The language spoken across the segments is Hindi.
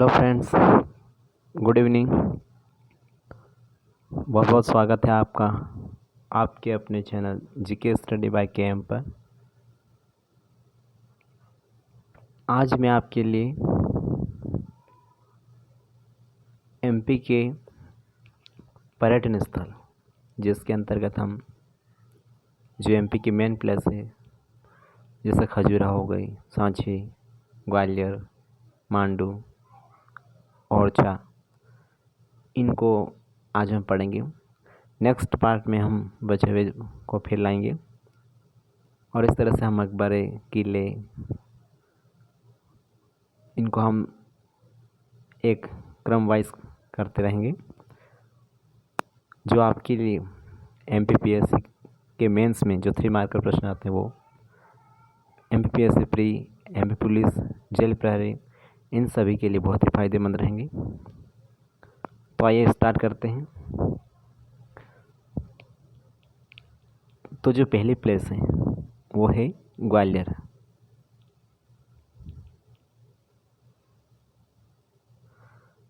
Hello friends, good evening. बहुत बहुत स्वागत है आपका आपके अपने channel GK study by KM पर। आज मैं आपके लिए एमपी के पर्यटन स्थल, जिसके अंतर्गत हम जो एमपी की मेन प्लेस है जैसे खजुराहो हो गई, सांची, ग्वालियर, मांडू, ओरछा, इनको आज हम पढ़ेंगे। नेक्स्ट पार्ट में हम बचे हुए को फिर लाएंगे और इस तरह से हम मकबरे, किले, इनको हम एक क्रम वाइज करते रहेंगे। जो आपके लिए एमपीपीएससी के मेंस में जो 3 मार्क का प्रश्न आते हैं वो MPPSC pre, MP police, jail प्रहरी, इन सभी के लिए बहुत ही फायदेमंद रहेंगे। तो आइए स्टार्ट करते हैं। तो जो पहली प्लेस है वो है ग्वालियर।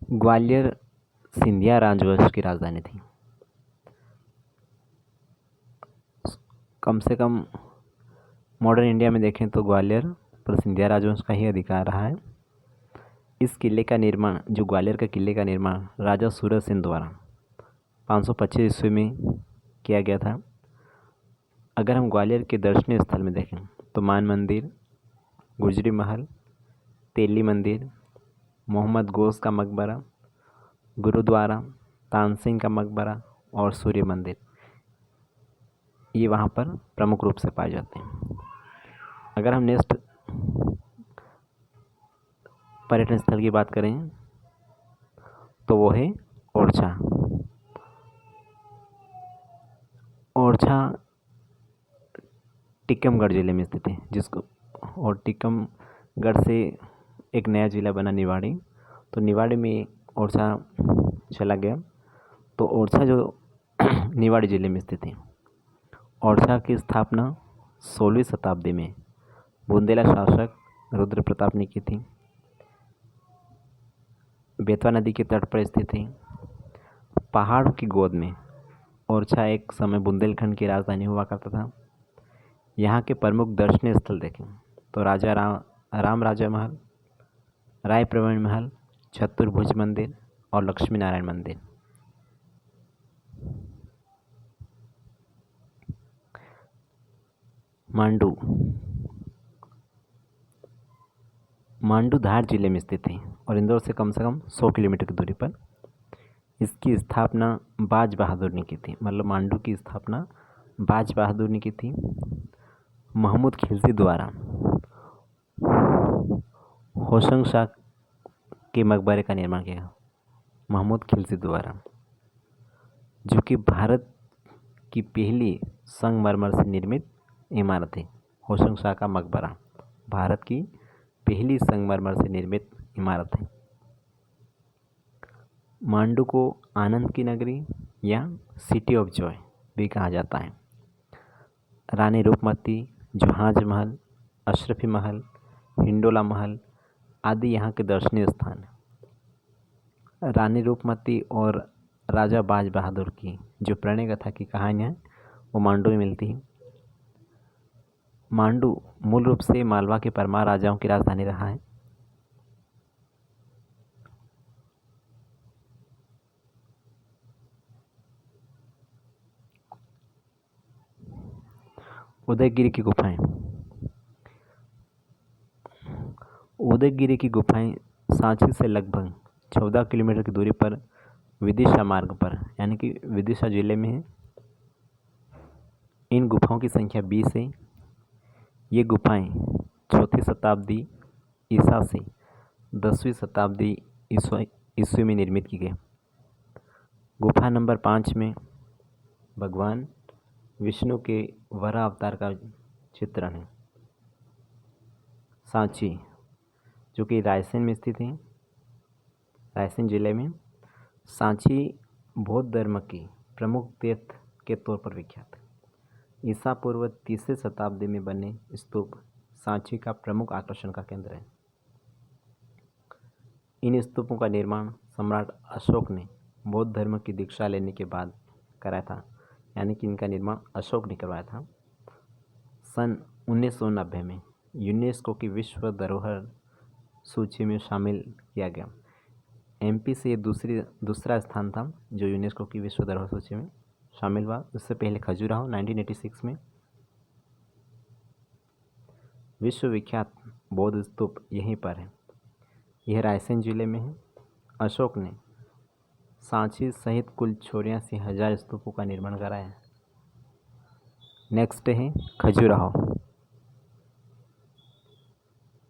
ग्वालियर सिंधिया राजवंश की राजधानी थी। कम से कम मॉडर्न इंडिया में देखें तो ग्वालियर पर सिंधिया राजवंश का ही अधिकार रहा है। इस किले का निर्माण, जो ग्वालियर के किले का निर्माण राजा सूरज सेन द्वारा 525 ईस्वी में किया गया था। अगर हम ग्वालियर के दर्शनीय स्थल में देखें तो मान मंदिर, गुजरी महल, तेली मंदिर, मोहम्मद गोस का मकबरा, गुरुद्वारा, तानसेन का मकबरा और सूर्य मंदिर, ये वहाँ पर प्रमुख रूप से पाए जाते हैं। अगर हम नेक्स्ट पर्यटन स्थल की बात करें तो वो है ओरछा। ओरछा टीकमगढ़ ज़िले में स्थित है, जिसको और टीकमगढ़ से एक नया ज़िला बना निवाड़ी, तो निवाड़ी में ओरछा चला गया। तो ओरछा जो निवाड़ी ज़िले में स्थित है। ओरछा की स्थापना 16वीं शताब्दी में बुंदेला शासक रुद्र प्रताप ने की थी। बेतवा नदी के तट पर स्थित है। पहाड़ों की गोद में ओरछा एक समय बुंदेलखंड की राजधानी हुआ करता था। यहाँ के प्रमुख दर्शनीय स्थल देखें तो राजा राम राजा महल, राय प्रवीण महल, चतुर्भुज मंदिर और लक्ष्मी नारायण मंदिर। मांडू धार जिले में स्थित है और इंदौर से कम 100 किलोमीटर की दूरी पर। इसकी स्थापना बाज बहादुर ने की थी, मतलब मांडू की स्थापना बाज बहादुर ने की थी। महमूद खिलजी द्वारा होशंग शाह के मकबरे का निर्माण किया। महमूद खिलजी द्वारा, जो कि भारत की पहली संगमरमर से निर्मित इमारत है। होशंग शाह का मकबरा भारत की पहली संगमरमर से निर्मित इमारत है। मांडू को आनंद की नगरी या सिटी ऑफ जॉय भी कहा जाता है। रानी रूपमती, जहाज महल, अशरफी महल, हिंडोला महल आदि यहाँ के दर्शनीय स्थान हैं। रानी रूपमती और राजा बाज बहादुर की जो प्रणय कथा की कहानियाँ वो मांडू में मिलती हैं। मांडू मूल रूप से मालवा के परमार राजाओं की राजधानी रहा है। उदयगिरी की गुफाएं। उदयगिरी की गुफाएं सांची से लगभग 14 किलोमीटर की दूरी पर विदिशा मार्ग पर, यानी कि विदिशा जिले में है। इन गुफाओं की संख्या 20 है। ये गुफाएं 4वीं शताब्दी ईसा से 10वीं शताब्दी ईस्वी में निर्मित की गई। गुफा नंबर 5 में भगवान विष्णु के वराह अवतार का चित्रण है। सांची, जो कि रायसेन में स्थित है, रायसेन जिले में। सांची बौद्ध धर्म की प्रमुख तीर्थ के तौर पर विख्यात है। ईसा पूर्व 3वीं शताब्दी में बने स्तूप सांची का प्रमुख आकर्षण का केंद्र है। इन स्तूपों का निर्माण सम्राट अशोक ने बौद्ध धर्म की दीक्षा लेने के बाद कराया था, यानी कि इनका निर्माण अशोक ने करवाया था। सन 1990 में यूनेस्को की विश्व धरोहर सूची में शामिल किया गया। एमपी से ये दूसरा स्थान था जो यूनेस्को की विश्व धरोहर सूची में शामिल हुआ। उससे पहले खजुराहो 1986 में। विश्वविख्यात बौद्ध स्तूप यहीं पर है, यह रायसेन जिले में है। अशोक ने सांची सहित कुल 84,000 स्तूपों का निर्माण कराया है। नेक्स्ट है खजुराहो।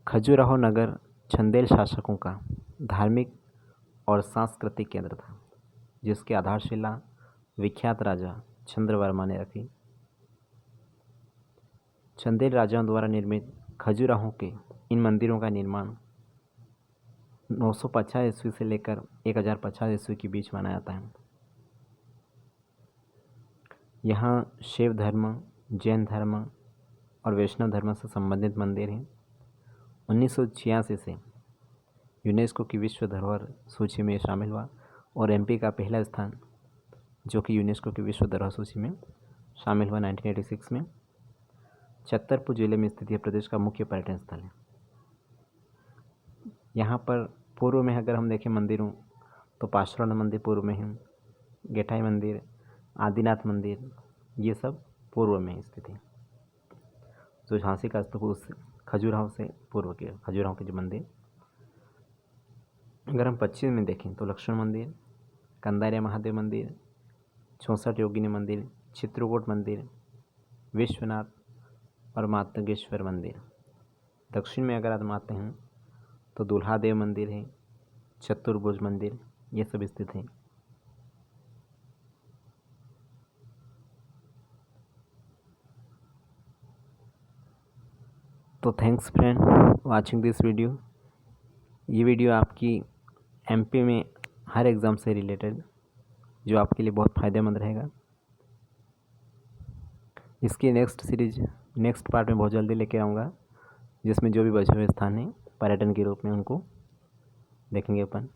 खजुराहो नगर चंदेल शासकों का धार्मिक और सांस्कृतिक केंद्र था, जिसकी आधारशिला विख्यात राजा चंद्रवर्मा ने रखी। चंदेल राजाओं द्वारा निर्मित खजुराहो के इन मंदिरों का निर्माण 950 ईस्वी से लेकर 1050 ईस्वी के बीच माना जाता है। यहाँ शैव धर्म, जैन धर्म और वैष्णव धर्म से संबंधित मंदिर हैं। 1986 से यूनेस्को की विश्व धरोहर सूची में शामिल हुआ और एमपी का पहला स्थान जो कि यूनेस्को की विश्व धरोहर सूची में शामिल हुआ 1986 में। छतरपुर जिले में स्थित यह प्रदेश का मुख्य पर्यटन स्थल है। यहाँ पर पूर्व में अगर हम देखें मंदिरों तो पार्श्वनाथ मंदिर पूर्व में है, गेठाई मंदिर, आदिनाथ मंदिर, ये सब पूर्व में स्थित है। जो झांसी का स्तूप उस खजुराहो से पूर्व के खजुराहो के जो मंदिर। अगर हम पश्चिम में देखें तो लक्ष्मण मंदिर, कंदारिया महादेव मंदिर, 64 योगिनी मंदिर, चित्रकूट मंदिर, विश्वनाथ और मातंगेश्वर मंदिर। दक्षिण में अगर हम आते हैं तो दुल्हादेव मंदिर है, चतुर्भुज मंदिर, ये सब स्थित हैं। तो thanks friend watching this video. ये वीडियो आपकी एमपी में हर एग्ज़ाम से रिलेटेड जो आपके लिए बहुत फ़ायदेमंद रहेगा। इसकी नेक्स्ट पार्ट में बहुत जल्दी लेके आऊँगा, जिसमें जो भी बचे हुए स्थान हैं पर्यटन के रूप में उनको देखेंगे अपन।